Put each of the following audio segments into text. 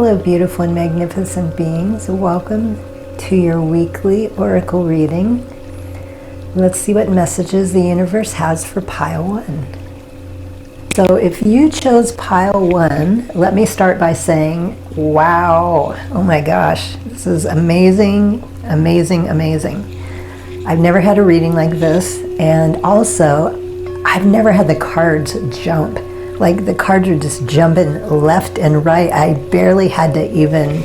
Hello, beautiful and magnificent beings. Welcome to your weekly oracle reading. Let's see what messages the universe has for pile 1. So if you chose pile 1, let me start by saying, wow, oh my gosh, this is amazing, amazing, amazing. I've never had a reading like this, and also I've never had the cards jump. Like the cards are just jumping left and right. I barely had to even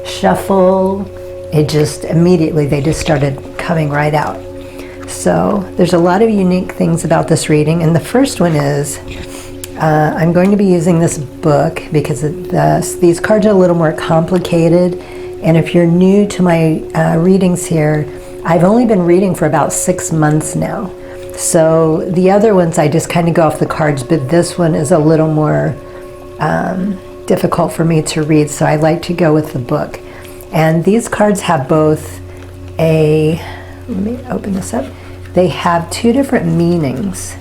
shuffle. It just immediately, they just started coming right out. So there's a lot of unique things about this reading. And the first one is, I'm going to be using this book because these cards are a little more complicated. And if you're new to my readings here, I've only been reading for about 6 months now. So the other ones I just kind of go off the cards, but this one is a little more difficult for me to read, so I like to go with the book. And these cards have both let me open this up. They have 2 different meanings.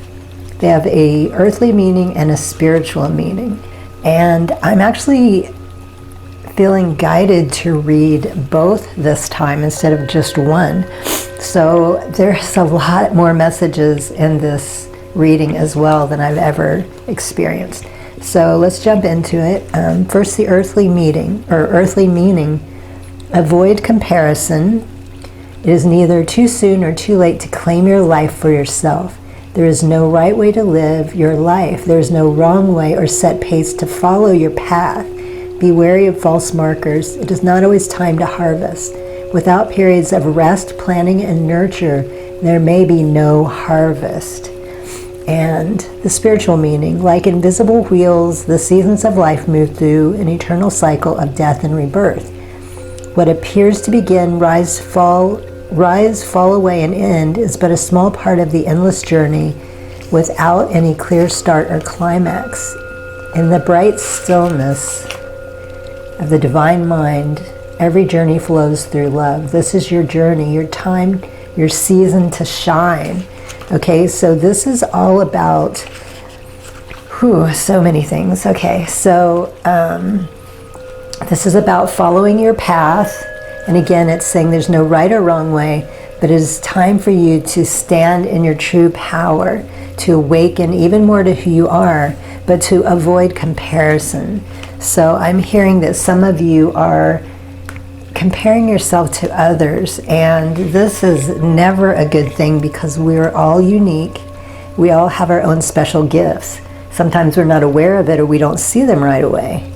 They have a earthly meaning and a spiritual meaning. And I'm actually feeling guided to read both this time instead of just one. So there's a lot more messages in this reading as well than I've ever experienced. So let's jump into it. First, the earthly meaning. Avoid comparison. It is neither too soon or too late to claim your life for yourself. There is no right way to live your life. There is no wrong way or set pace to follow your path. Be wary of false markers. It is not always time to harvest. Without periods of rest, planning, and nurture, there may be no harvest. And the spiritual meaning, like invisible wheels, the seasons of life move through an eternal cycle of death and rebirth. What appears to begin, rise, fall away, and end is but a small part of the endless journey without any clear start or climax. In the bright stillness of the divine mind, every journey flows through love. This is your journey, your time, your season to shine. Okay, so this is all about, so many things. Okay, so this is about following your path. And again, it's saying there's no right or wrong way, but it is time for you to stand in your true power, to awaken even more to who you are, but to avoid comparison. So I'm hearing that some of you are comparing yourself to others, and this is never a good thing because we're all unique. We all have our own special gifts. Sometimes we're not aware of it or we don't see them right away.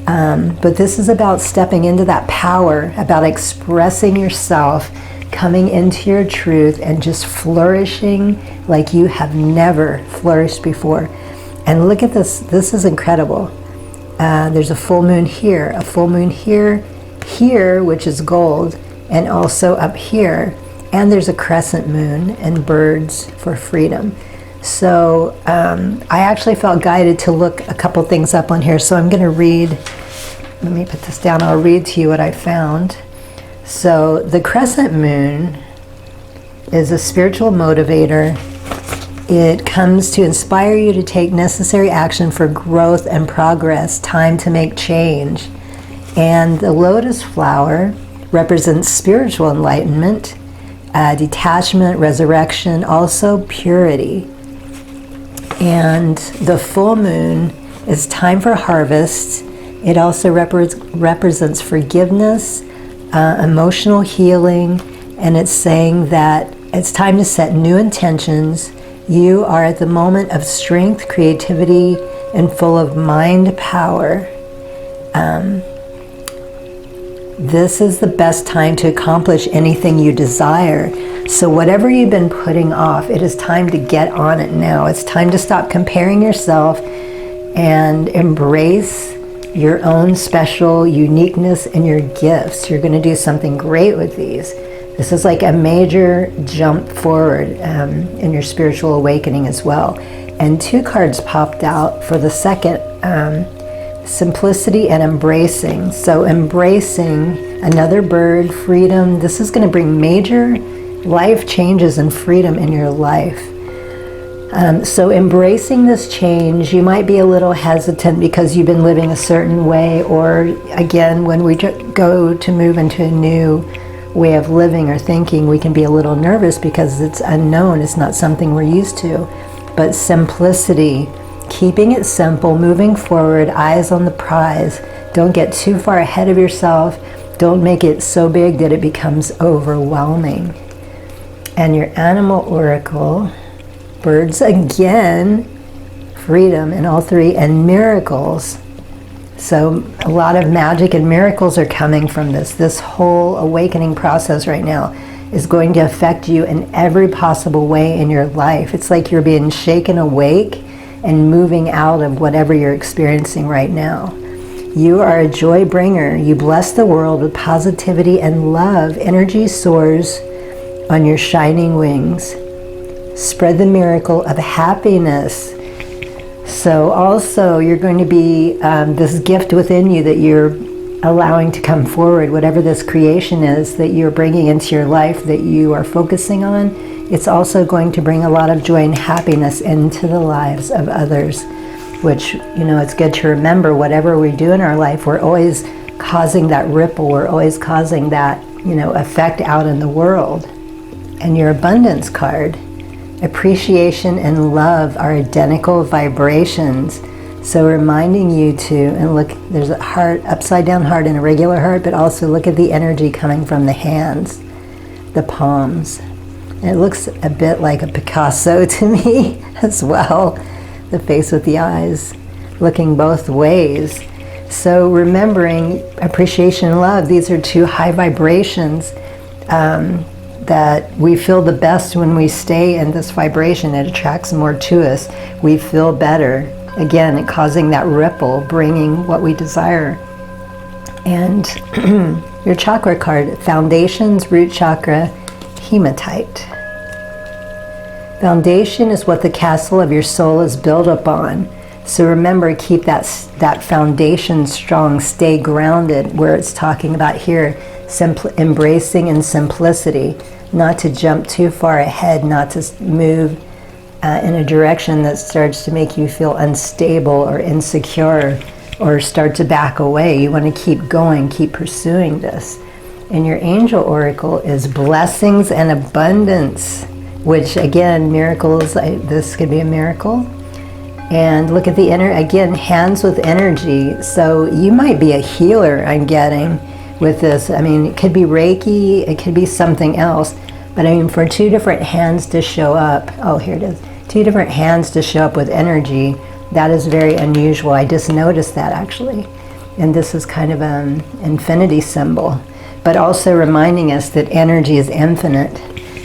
But this is about stepping into that power, about expressing yourself, coming into your truth, and just flourishing like you have never flourished before. And look at this. This is incredible. There's a full moon here, a full moon here, which is gold, and also up here. And there's a crescent moon and birds for freedom. So I actually felt guided to look a couple things up on here. So I'm going to read, let me put this down. I'll read to you what I found. So the crescent moon is a spiritual motivator. It comes to inspire you to take necessary action for growth and progress, time to make change. And the lotus flower represents spiritual enlightenment, detachment, resurrection, also purity. And the full moon is time for harvest. It also represents forgiveness, emotional healing, and it's saying that it's time to set new intentions. You are at the moment of strength, creativity, and full of mind power. This is the best time to accomplish anything you desire. So whatever you've been putting off, it is time to get on it now. It's time to stop comparing yourself and embrace your own special uniqueness and your gifts. You're going to do something great with these. This is like a major jump forward in your spiritual awakening as well. And 2 cards popped out for the second, simplicity and embracing. So embracing, another bird, freedom. This is going to bring major life changes and freedom in your life. So embracing this change, you might be a little hesitant because you've been living a certain way, or again, when we go to move into a new way of living or thinking, we can be a little nervous because it's unknown, it's not something we're used to. But simplicity, keeping it simple, moving forward, eyes on the prize. Don't get too far ahead of yourself. Don't make it so big that it becomes overwhelming. And your animal oracle, birds again, freedom in all three, and miracles. So a lot of magic and miracles are coming from this. This whole awakening process right now is going to affect you in every possible way in your life. It's like you're being shaken awake and moving out of whatever you're experiencing right now. You are a joy bringer. You bless the world with positivity and love. Energy soars on your shining wings. Spread the miracle of happiness. So also you're going to be this gift within you that you're allowing to come forward, whatever this creation is that you're bringing into your life that you are focusing on, it's also going to bring a lot of joy and happiness into the lives of others, which, you know, it's good to remember whatever we do in our life, we're always causing that ripple, we're always causing that, you know, effect out in the world. And your abundance card, appreciation and love are identical vibrations. So reminding you to, and look, there's a heart, upside down heart and a regular heart, but also look at the energy coming from the hands, the palms. And it looks a bit like a Picasso to me as well, the face with the eyes, looking both ways. So remembering appreciation and love, these are two high vibrations that we feel the best when we stay in this vibration. It attracts more to us. We feel better. Again, causing that ripple, bringing what we desire. And your chakra card, foundations, root chakra, hematite. Foundation is what the castle of your soul is built upon. So remember, keep that foundation strong, stay grounded, where it's talking about here, embracing in simplicity, not to jump too far ahead, not to move in a direction that starts to make you feel unstable or insecure or start to back away. You want to keep going, keep pursuing this. And your angel oracle is blessings and abundance, which again, miracles, this could be a miracle. And look at the again, hands with energy. So you might be a healer, I'm getting, with this. I mean, it could be reiki, it could be something else. But I mean, for two different hands to show up, oh, here it is. Two different hands to show up with energy, that is very unusual. I just noticed that actually. And this is kind of an infinity symbol, but also reminding us that energy is infinite.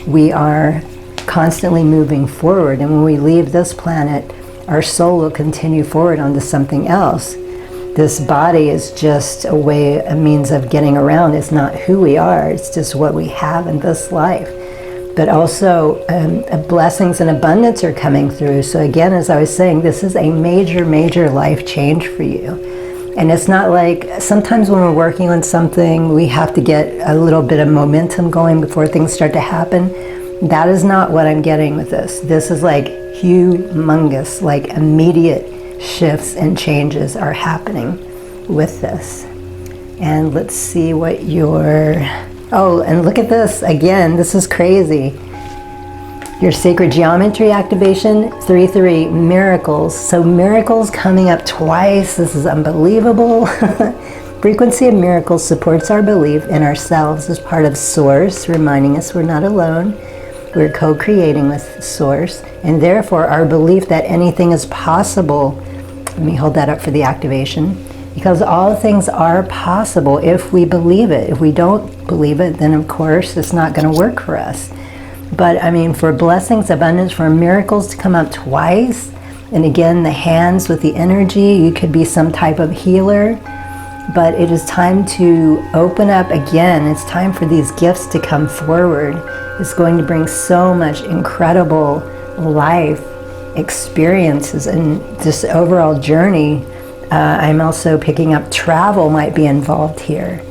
We are constantly moving forward, and when we leave this planet, our soul will continue forward onto something else. This body is just a means of getting around. It's not who we are, it's just what we have in this life. But also blessings and abundance are coming through. So again, as I was saying, this is a major, major life change for you. And it's not like, sometimes when we're working on something, we have to get a little bit of momentum going before things start to happen. That is not what I'm getting with this. This is like humongous, like immediate shifts and changes are happening with this. And let's see what oh, and look at this again, this is crazy. Your sacred geometry activation, 3-3, miracles. So miracles coming up twice, this is unbelievable. Frequency of miracles supports our belief in ourselves as part of Source, reminding us we're not alone. We're co-creating with Source, and therefore our belief that anything is possible. Let me hold that up for the activation. Because all things are possible if we believe it. If we don't believe it, then of course it's not going to work for us. But I mean, for blessings, abundance, for miracles to come up twice, and again, the hands with the energy, you could be some type of healer. But it is time to open up again. It's time for these gifts to come forward. It's going to bring so much incredible life experiences and this overall journey. I'm also picking up travel might be involved here.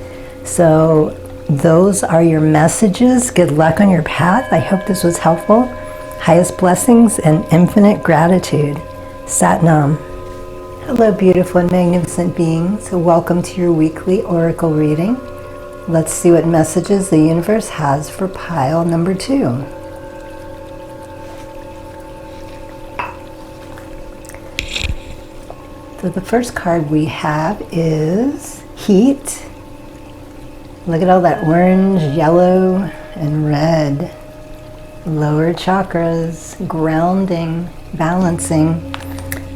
So those are your messages. Good luck on your path. I hope this was helpful. Highest blessings and infinite gratitude. Sat Nam. Hello, beautiful and magnificent beings. Welcome to your weekly oracle reading. Let's see what messages the universe has for pile number 2. So the first card we have is Heat. Look at all that orange, yellow, and red. Lower chakras, grounding, balancing.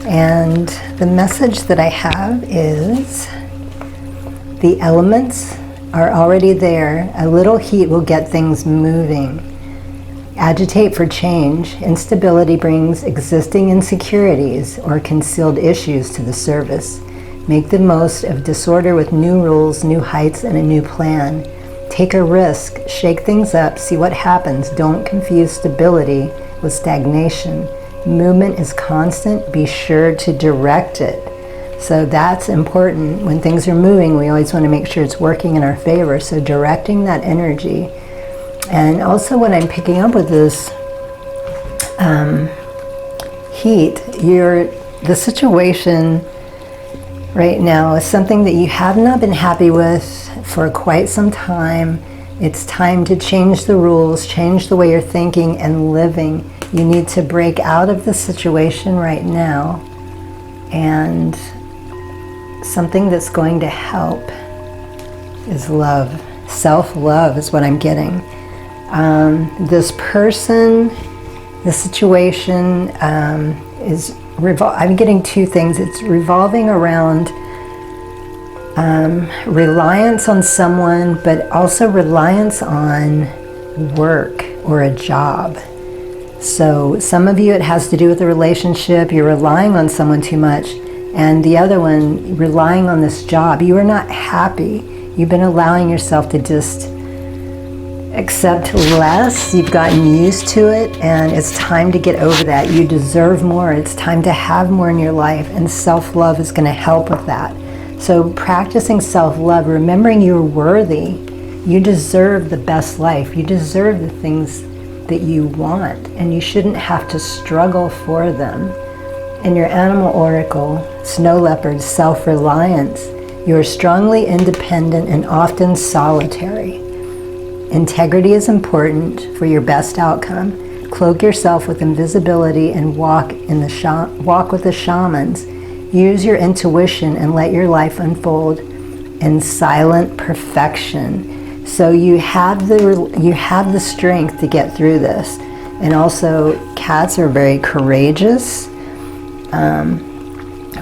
And the message that I have is the elements are already there. A little heat will get things moving. Agitate for change. Instability brings existing insecurities or concealed issues to the surface. Make the most of disorder with new rules, new heights, and a new plan. Take a risk, shake things up, see what happens. Don't confuse stability with stagnation. Movement is constant. Be sure to direct it. So that's important. When things are moving, we always want to make sure it's working in our favor. So directing that energy. And also what I'm picking up with this heat, the situation right now is something that you have not been happy with for quite some time. It's time to change the rules, change the way you're thinking and living. You need to break out of the situation right now. And something that's going to help is love. Self-love is what I'm getting. This person, the situation is I'm getting two things. It's revolving around reliance on someone, but also reliance on work or a job. So some of you, it has to do with a relationship. You're relying on someone too much. And the other one, relying on this job. You are not happy. You've been allowing yourself to just accept less. You've gotten used to it, and it's time to get over that. You deserve more. It's time to have more in your life, and self-love is going to help with that. So practicing self-love, remembering you're worthy. You deserve the best life. You deserve the things that you want, and you shouldn't have to struggle for them. In your animal oracle, Snow Leopard, self-reliance, you are strongly independent and often solitary. Integrity is important for your best outcome. Cloak yourself with invisibility and walk with the shamans. Use your intuition and let your life unfold in silent perfection. So you have the strength to get through this. And also, cats are very courageous.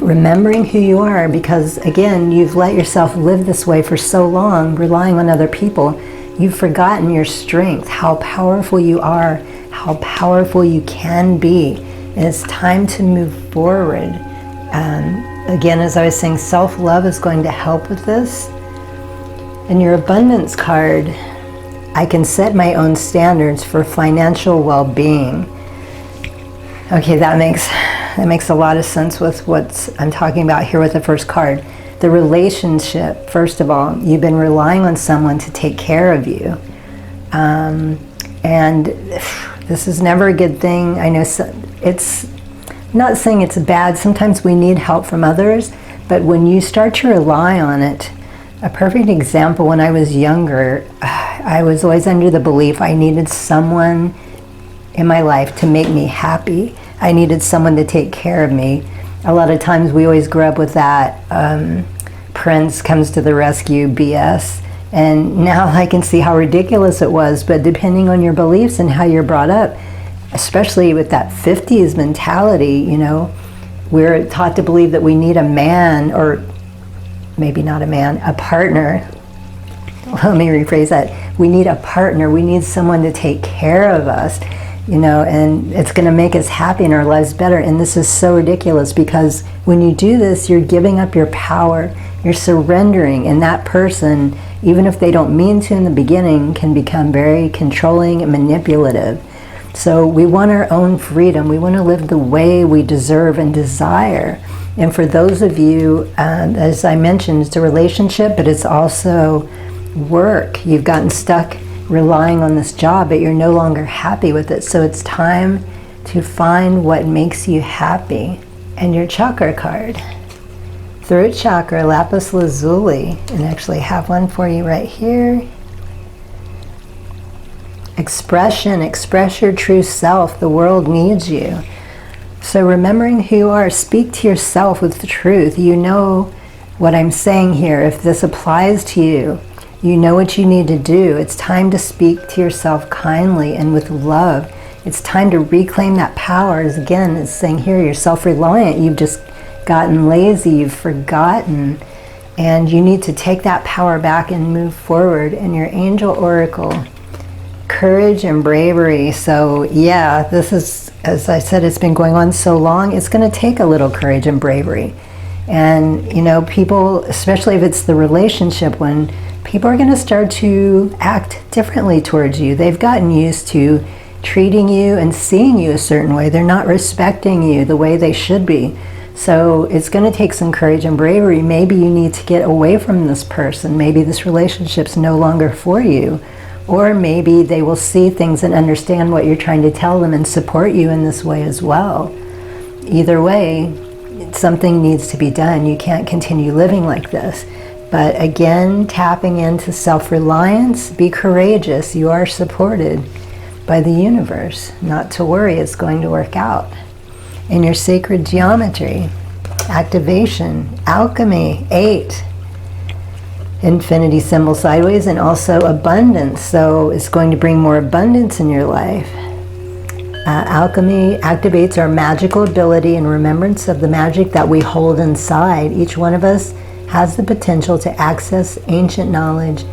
Remembering who you are, because again, you've let yourself live this way for so long, relying on other people. You've forgotten your strength, how powerful you are, how powerful you can be. And it's time to move forward. Again, as I was saying, self-love is going to help with this. In your abundance card, I can set my own standards for financial well-being. Okay, that makes a lot of sense with what I'm talking about here with the first card. The relationship, first of all, you've been relying on someone to take care of you. And this is never a good thing. I know it's not saying it's bad. Sometimes we need help from others, but when you start to rely on it, a perfect example, when I was younger, I was always under the belief I needed someone in my life to make me happy. I needed someone to take care of me. A lot of times we always grow up with that Prince comes to the rescue BS. And now I can see how ridiculous it was, but depending on your beliefs and how you're brought up, especially with that 50s mentality, you know, we're taught to believe that we need a man, or maybe not a man, a partner. Let me rephrase that. We need a partner. We need someone to take care of us, you know, and it's going to make us happy and our lives better. And this is so ridiculous, because when you do this, you're giving up your power. You're surrendering, and that person, even if they don't mean to in the beginning, can become very controlling and manipulative. So we want our own freedom. We want to live the way we deserve and desire. And for those of you, as I mentioned, it's a relationship, but it's also work. You've gotten stuck relying on this job, but you're no longer happy with it. So it's time to find what makes you happy. And your chakra card, throat chakra, lapis lazuli, and actually have one for you right here. Expression, express your true self. The world needs you. So remembering who you are, speak to yourself with the truth. You know what I'm saying here. If this applies to you, you know what you need to do. It's time to speak to yourself kindly and with love. It's time to reclaim that power. As again, it's saying here, you're self-reliant. You've just gotten lazy. You've forgotten. And you need to take that power back and move forward. And your angel oracle, courage and bravery. So yeah, this is, as I said, it's been going on so long. It's going to take a little courage and bravery. And, you know, people, especially if it's the relationship one, people are going to start to act differently towards you. They've gotten used to treating you and seeing you a certain way. They're not respecting you the way they should be. So it's going to take some courage and bravery. Maybe you need to get away from this person. Maybe this relationship's no longer for you. Or maybe they will see things and understand what you're trying to tell them and support you in this way as well. Either way, something needs to be done. You can't continue living like this. But again, tapping into self-reliance, be courageous. You are supported by the universe. Not to worry, it's going to work out. In your sacred geometry, activation, alchemy, 8. Infinity symbol sideways, and also abundance. So it's going to bring more abundance in your life. Alchemy activates our magical ability and remembrance of the magic that we hold inside. Each one of us has the potential to access ancient knowledge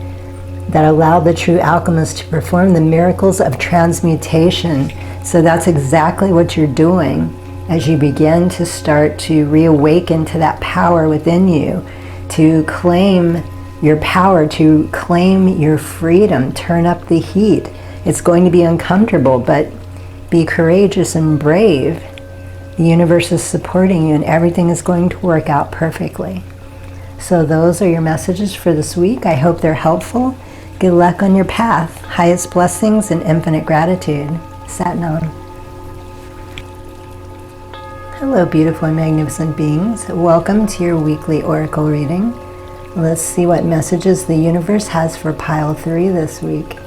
that allowed the true alchemist to perform the miracles of transmutation. So that's exactly what you're doing as you begin to start to reawaken to that power within you, to claim your power, to claim your freedom, turn up the heat. It's going to be uncomfortable, but be courageous and brave. The universe is supporting you and everything is going to work out perfectly. So those are your messages for this week. I hope they're helpful. Good luck on your path. Highest blessings and infinite gratitude. Satnam. Hello, beautiful and magnificent beings. Welcome to your weekly oracle reading. Let's see what messages the universe has for pile 3 this week.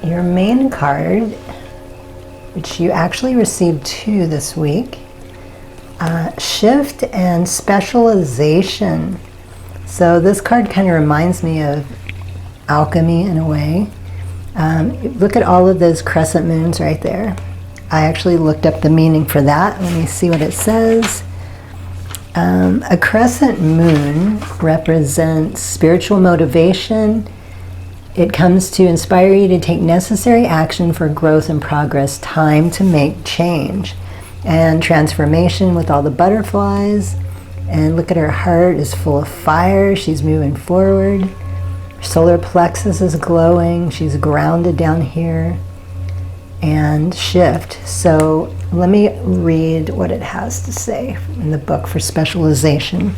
Your main card, which you actually received 2 this week, shift and specialization. So this card kind of reminds me of alchemy in a way. Look at all of those crescent moons right there. I actually looked up the meaning for that. Let me see what it says. A crescent moon represents spiritual motivation. It comes to inspire you to take necessary action for growth and progress, time to make change. And transformation with all the butterflies. And look at her heart is full of fire. She's moving forward. Her solar plexus is glowing. She's grounded down here. And shift. So let me read what it has to say in the book for specialization.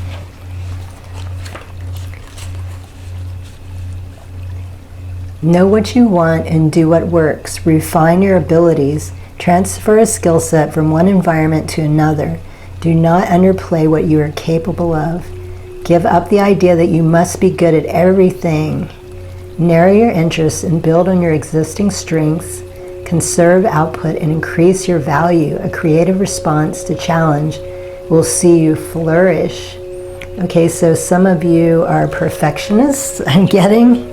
Know what you want and do what works. Refine your abilities. Transfer a skill set from one environment to another. Do not underplay what you are capable of. Give up the idea that you must be good at everything. Narrow your interests and build on your existing strengths. Conserve output and increase your value. A creative response to challenge will see you flourish. Okay, so some of you are perfectionists, I'm getting.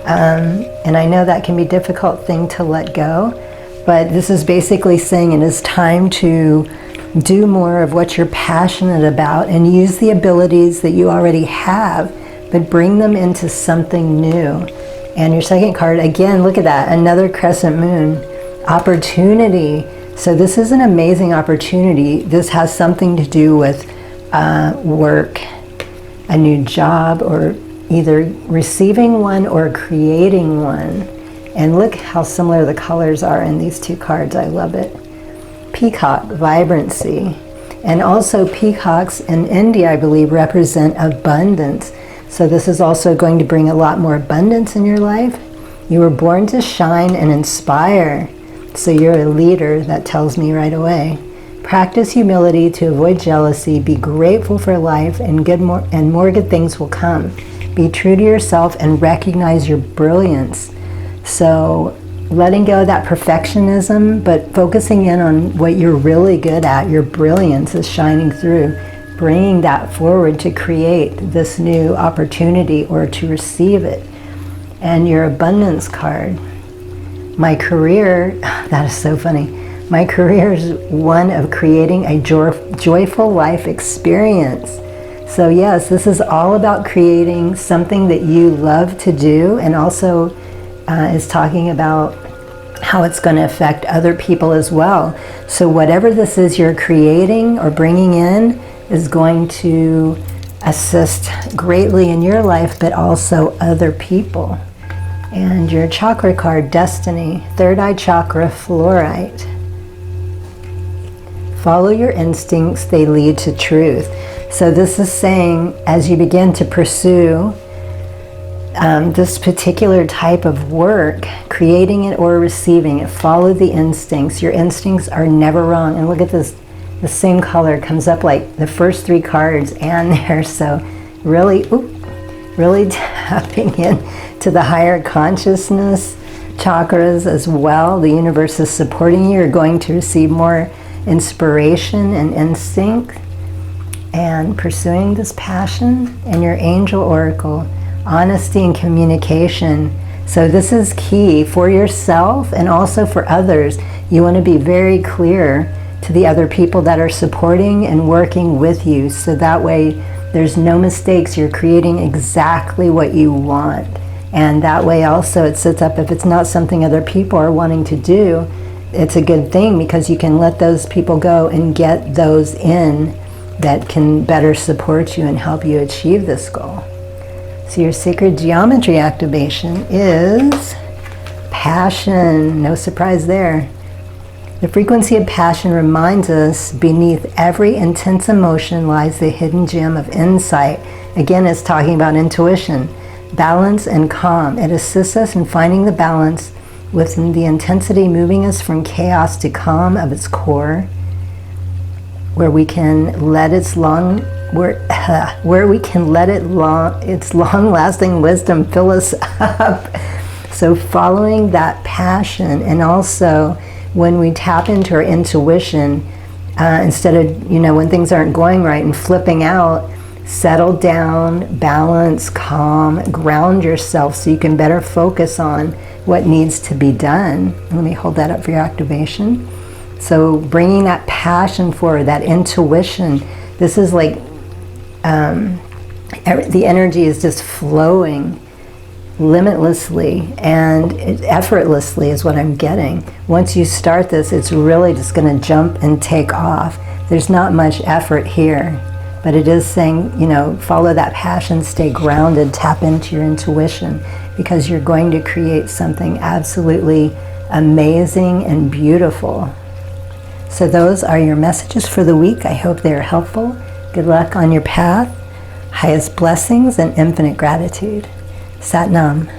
And I know that can be a difficult thing to let go. But this is basically saying it is time to do more of what you're passionate about and use the abilities that you already have, but bring them into something new. And your second card, again, look at that, another crescent moon. Opportunity. So this is an amazing opportunity. This has something to do with work, a new job, or either receiving one or creating one. And look how similar the colors are in these 2 cards. I love it. Peacock, vibrancy. And also peacocks in India, I believe, represent abundance. So this is also going to bring a lot more abundance in your life. You were born to shine and inspire. So you're a leader, that tells me right away. Practice humility to avoid jealousy. Be grateful for life, and more good things will come. Be true to yourself and recognize your brilliance. So letting go of that perfectionism, but focusing in on what you're really good at, your brilliance is shining through. Bringing that forward to create this new opportunity or to receive it. And your abundance card. My career, that is so funny. My career is one of creating a joyful life experience. So yes, this is all about creating something that you love to do, and also is talking about how it's going to affect other people as well. So whatever this is you're creating or bringing in is going to assist greatly in your life, but also other people. And your chakra card, Destiny, third eye chakra, fluorite. Follow your instincts, they lead to truth. So this is saying, as you begin to pursue this particular type of work, creating it or receiving it, follow the instincts. Your instincts are never wrong. And look at this, the same color comes up like the first three cards and there. So really tapping in to the higher consciousness chakras as well. The universe is supporting you. You're going to receive more inspiration and instinct, and pursuing this passion. And your angel oracle, honesty and communication. So this is key for yourself and also for others. You want to be very clear to the other people that are supporting and working with you, so that way there's no mistakes. You're creating exactly what you want. And that way also it sets up, if it's not something other people are wanting to do, it's a good thing, because you can let those people go and get those in that can better support you and help you achieve this goal. So your sacred geometry activation is passion. No surprise there. The frequency of passion reminds us beneath every intense emotion lies the hidden gem of insight. Again, it's talking about intuition, balance, and calm. It assists us in finding the balance within the intensity, moving us from chaos to calm of its core, where we can let its long-lasting wisdom fill us up. So following that passion, and also when we tap into our intuition, instead of, when things aren't going right and flipping out, settle down, balance, calm, ground yourself so you can better focus on what needs to be done. Let me hold that up for your activation. So bringing that passion forward, that intuition, this is like the energy is just flowing limitlessly and effortlessly is what I'm getting. Once you start this, it's really just going to jump and take off. There's not much effort here, but it is saying, follow that passion, stay grounded, tap into your intuition, because you're going to create something absolutely amazing and beautiful. So those are your messages for the week. I hope they are helpful. Good luck on your path. Highest blessings and infinite gratitude. Sat Nam.